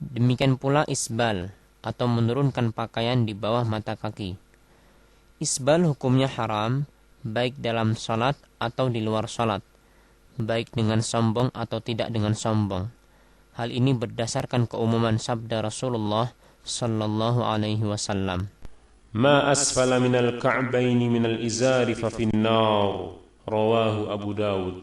Demikian pula isbal atau menurunkan pakaian di bawah mata kaki. Isbal hukumnya haram baik dalam salat atau di luar salat, baik dengan sombong atau tidak dengan sombong. Hal ini berdasarkan keumuman sabda Rasulullah sallallahu alaihi wasallam. ما أسفل من الكعبين من الإزار ففي النار رواه أبو داود.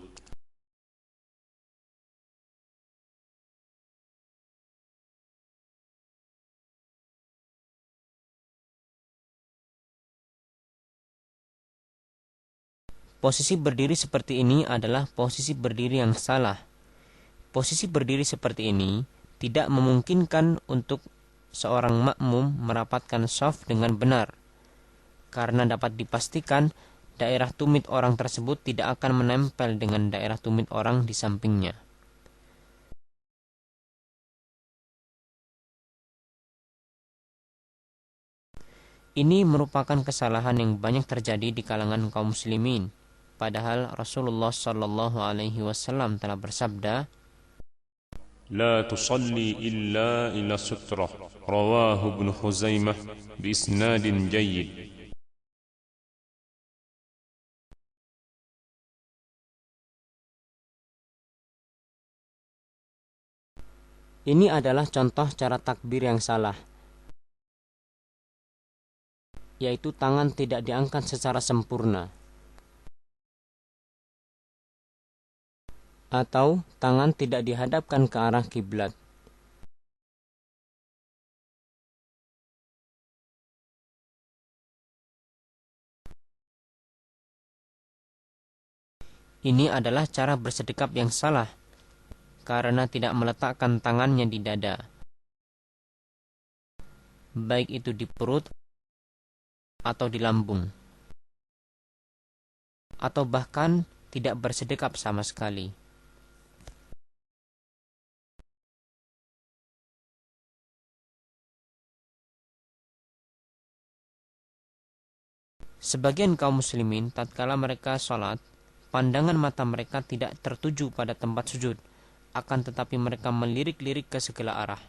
Posisi berdiri seperti ini adalah posisi berdiri yang salah. Posisi berdiri seperti ini tidak memungkinkan untuk seorang makmum merapatkan shaf dengan benar, karena dapat dipastikan daerah tumit orang tersebut tidak akan menempel dengan daerah tumit orang di sampingnya. Ini merupakan kesalahan yang banyak terjadi di kalangan kaum muslimin. Padahal Rasulullah sallallahu alaihi wasallam telah bersabda, لا تصلي إلا إلى سترة رواه ابن خزيمة بإسناد جيد. ini adalah contoh cara takbir yang salah, yaitu tangan tidak diangkat secara sempurna, atau tangan tidak dihadapkan ke arah kiblat. Ini adalah cara bersedekap yang salah, karena tidak meletakkan tangannya di dada, baik itu di perut atau di lambung, atau bahkan tidak bersedekap sama sekali. Sebagian kaum muslimin tatkala mereka sholat, pandangan mata mereka tidak tertuju pada tempat sujud, akan tetapi mereka melirik-lirik ke segala arah.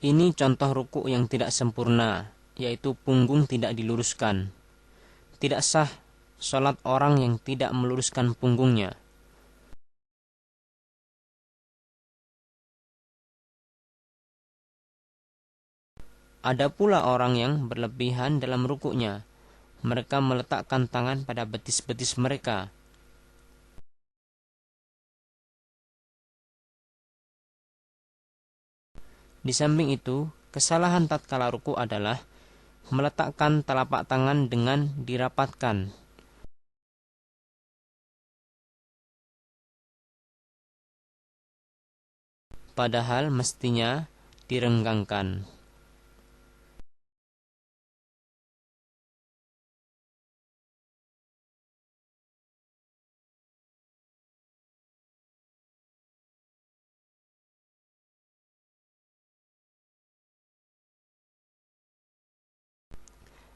Ini contoh ruku yang tidak sempurna, yaitu punggung tidak diluruskan. Tidak sah sholat orang yang tidak meluruskan punggungnya. Ada pula orang yang berlebihan dalam rukuknya. Mereka meletakkan tangan pada betis-betis mereka. Di samping itu, kesalahan tatkala ruku adalah meletakkan telapak tangan dengan dirapatkan. Padahal mestinya direnggangkan.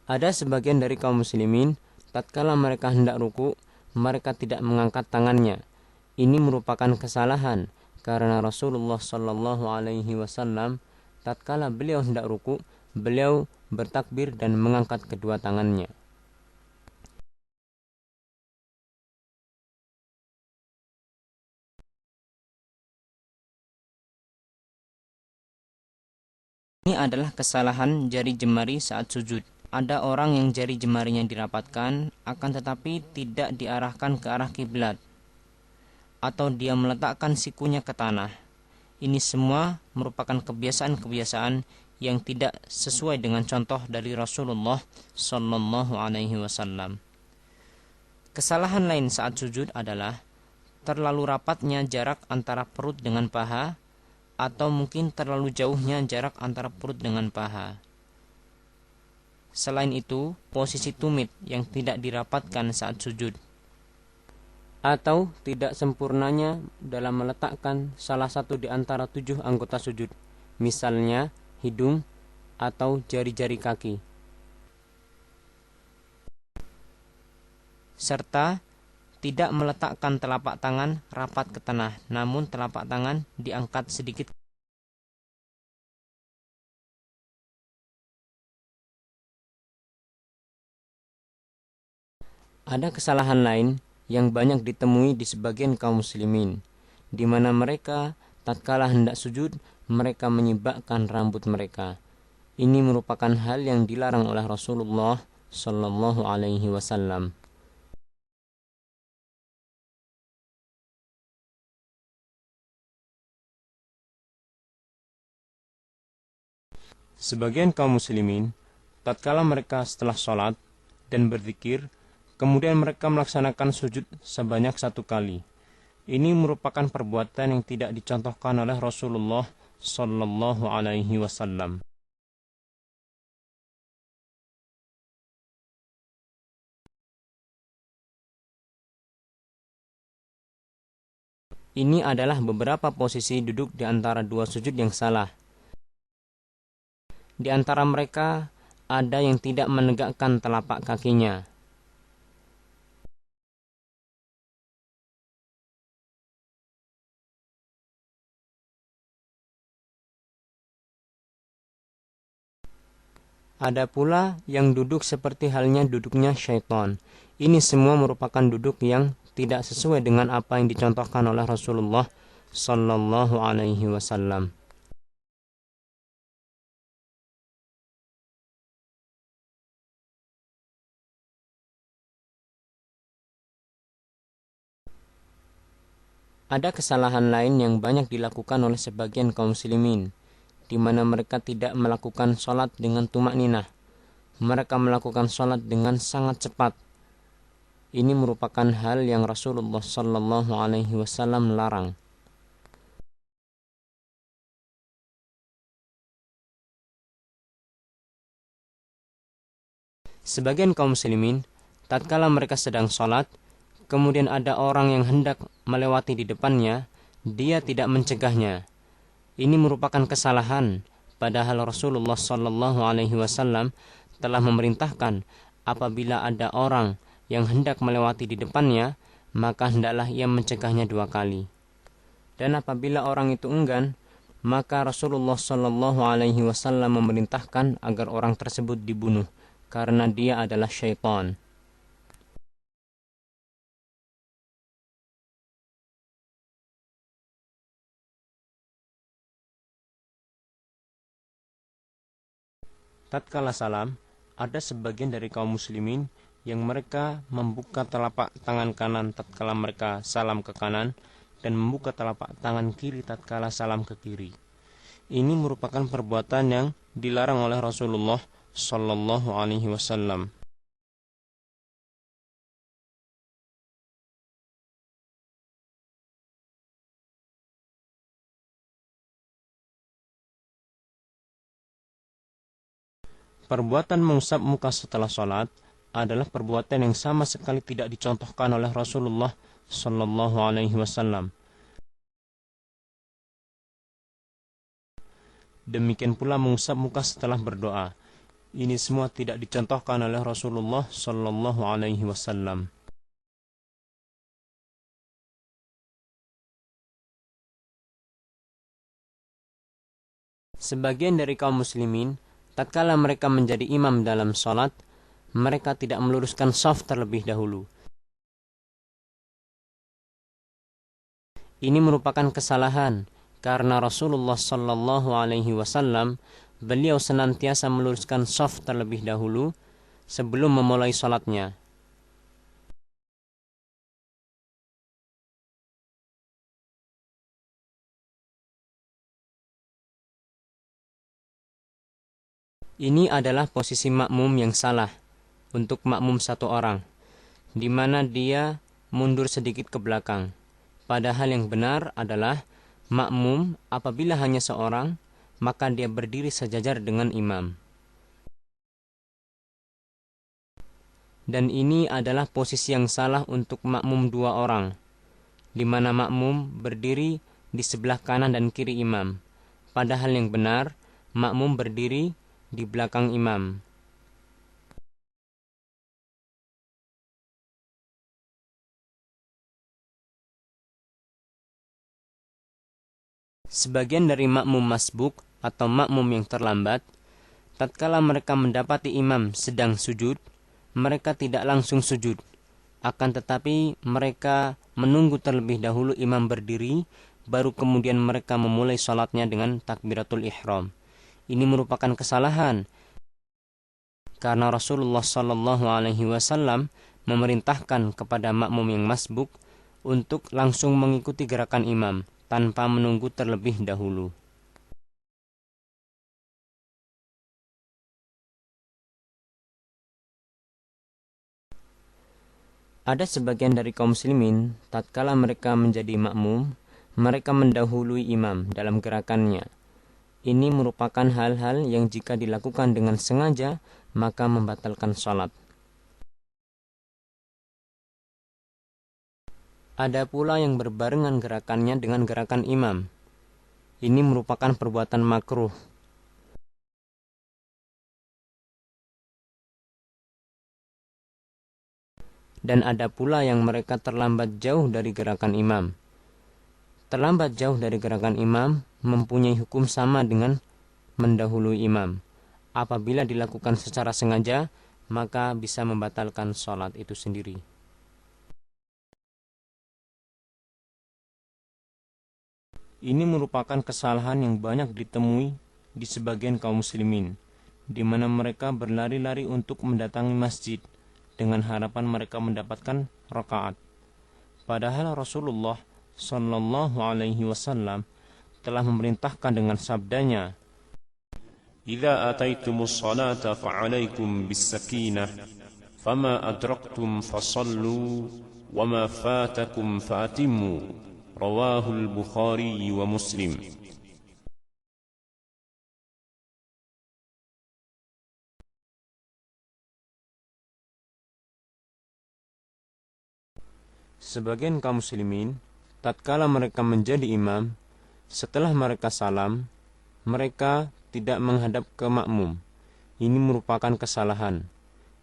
Ada sebagian dari kaum muslimin, tatkala mereka hendak ruku, mereka tidak mengangkat tangannya. Ini merupakan kesalahan, karena Rasulullah sallallahu alaihi wasallam tatkala beliau hendak ruku, beliau bertakbir dan mengangkat kedua tangannya. Ini adalah kesalahan jari jemari saat sujud. Ada orang yang jari jemarinya dirapatkan, akan tetapi tidak diarahkan ke arah kiblat, atau dia meletakkan sikunya ke tanah. Ini semua merupakan kebiasaan-kebiasaan yang tidak sesuai dengan contoh dari Rasulullah sallallahu alaihi wasallam. Kesalahan lain saat sujud adalah terlalu rapatnya jarak antara perut dengan paha, atau mungkin terlalu jauhnya jarak antara perut dengan paha. Selain itu, posisi tumit yang tidak dirapatkan saat sujud, atau tidak sempurnanya dalam meletakkan salah satu di antara 7 anggota sujud. misalnya hidung atau jari-jari kaki. Serta tidak meletakkan telapak tangan rapat ke tanah, namun telapak tangan diangkat sedikit. Ada kesalahan lain yang banyak ditemui di sebagian kaum muslimin, di mana mereka tatkala hendak sujud, mereka menyibakkan rambut mereka. Ini merupakan hal yang dilarang oleh Rasulullah Sallallahu Alaihi Wasallam. Sebagian kaum muslimin, tatkala mereka setelah sholat dan berzikir, kemudian mereka melaksanakan sujud sebanyak 1 kali. Ini merupakan perbuatan yang tidak dicontohkan oleh Rasulullah Sallallahu Alaihi Wasallam. Ini adalah beberapa posisi duduk di antara 2 sujud yang salah. Di antara mereka ada yang tidak menegakkan telapak kakinya. Ada pula yang duduk seperti halnya duduknya syaitan. Ini semua merupakan duduk yang tidak sesuai dengan apa yang dicontohkan oleh Rasulullah Sallallahu Alaihi Wasallam. Ada kesalahan lain yang banyak dilakukan oleh sebagian kaum muslimin, di mana mereka tidak melakukan sholat dengan tumakninah. Mereka melakukan sholat dengan sangat cepat. Ini merupakan hal yang Rasulullah Sallallahu Alaihi Wasallam larang. Sebagian kaum muslimin, tatkala mereka sedang sholat, kemudian ada orang yang hendak melewati di depannya, dia tidak mencegahnya. Ini merupakan kesalahan, padahal Rasulullah Sallallahu Alaihi Wasallam telah memerintahkan apabila ada orang yang hendak melewati di depannya, maka hendaklah ia mencegahnya 2 kali. Dan apabila orang itu enggan, maka Rasulullah Sallallahu Alaihi Wasallam memerintahkan agar orang tersebut dibunuh, karena dia adalah syaitan. Tatkala salam, ada sebagian dari kaum muslimin yang mereka membuka telapak tangan kanan tatkala mereka salam ke kanan dan membuka telapak tangan kiri tatkala salam ke kiri. Ini merupakan perbuatan yang dilarang oleh Rasulullah Sallallahu Alaihi Wasallam. Perbuatan mengusap muka setelah sholat adalah perbuatan yang sama sekali tidak dicontohkan oleh Rasulullah Sallallahu Alaihi Wasallam. Demikian pula mengusap muka setelah berdoa. Ini semua tidak dicontohkan oleh Rasulullah Sallallahu Alaihi Wasallam. Sebagian dari kaum muslimin, tatkala mereka menjadi imam dalam sholat, mereka tidak meluruskan shaf terlebih dahulu. Ini merupakan kesalahan, karena Rasulullah Sallallahu Alaihi Wasallam beliau senantiasa meluruskan shaf terlebih dahulu sebelum memulai sholatnya. Ini adalah posisi makmum yang salah untuk makmum 1 orang, di mana dia mundur sedikit ke belakang. Padahal yang benar adalah makmum apabila hanya seorang, maka dia berdiri sejajar dengan imam. Dan ini adalah posisi yang salah untuk makmum 2 orang, di mana makmum berdiri di sebelah kanan dan kiri imam. Padahal yang benar, makmum berdiri di belakang imam. Sebagian dari makmum masbuk atau makmum yang terlambat, tatkala mereka mendapati imam sedang sujud, mereka tidak langsung sujud. Akan tetapi mereka menunggu terlebih dahulu imam berdiri, baru kemudian mereka memulai salatnya dengan takbiratul ihram. Ini merupakan kesalahan karena Rasulullah SAW memerintahkan kepada makmum yang masbuk untuk langsung mengikuti gerakan imam tanpa menunggu terlebih dahulu. Ada sebagian dari kaum muslimin, tatkala mereka menjadi makmum, mereka mendahului imam dalam gerakannya. Ini merupakan hal-hal yang jika dilakukan dengan sengaja, maka membatalkan salat. Ada pula yang berbarengan gerakannya dengan gerakan imam. Ini merupakan perbuatan makruh. Dan ada pula yang mereka terlambat jauh dari gerakan imam. Terlambat jauh dari gerakan imam mempunyai hukum sama dengan mendahului imam. Apabila dilakukan secara sengaja, maka bisa membatalkan salat itu sendiri. Ini merupakan kesalahan yang banyak ditemui di sebagian kaum muslimin, di mana mereka berlari-lari untuk mendatangi masjid dengan harapan mereka mendapatkan rakaat. Padahal Rasulullah sallallahu alaihi wasallam telah memerintahkan dengan sabdanya, إذا أتيتم الصلاة فعليكم بالسكينة فما أدركتم فصلوا وما فاتكم فأتموا رواه البخاري ومسلم. Sebagian kaum muslimin, tatkala mereka menjadi imam, setelah mereka salam, mereka tidak menghadap ke makmum. Ini merupakan kesalahan,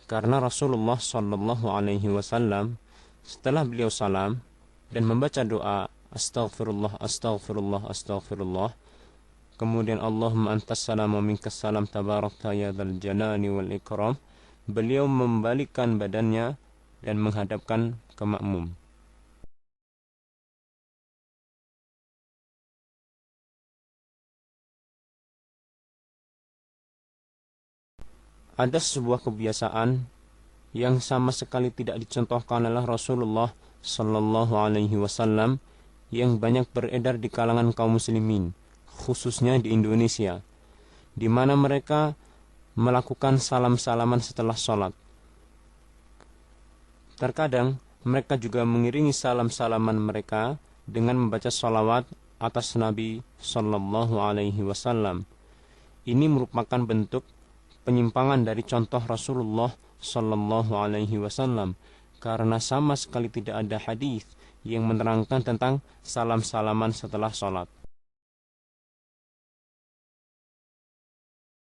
karena Rasulullah SAW setelah beliau salam dan membaca doa Astaghfirullah, Astaghfirullah, Astaghfirullah, kemudian Allahumma antas salam wa minkas salam tabarakta ya dzal jalali wal ikram, beliau membalikkan badannya dan menghadapkan ke makmum. Ada sebuah kebiasaan yang sama sekali tidak dicontohkan oleh Rasulullah sallallahu alaihi wasallam yang banyak beredar di kalangan kaum muslimin, khususnya di Indonesia, di mana mereka melakukan salam-salaman setelah sholat. Terkadang mereka juga mengiringi salam-salaman mereka dengan membaca salawat atas Nabi sallallahu alaihi wasallam. Ini merupakan bentuk penyimpangan dari contoh Rasulullah sallallahu alaihi wasallam, karena sama sekali tidak ada hadis yang menerangkan tentang salam-salaman setelah sholat.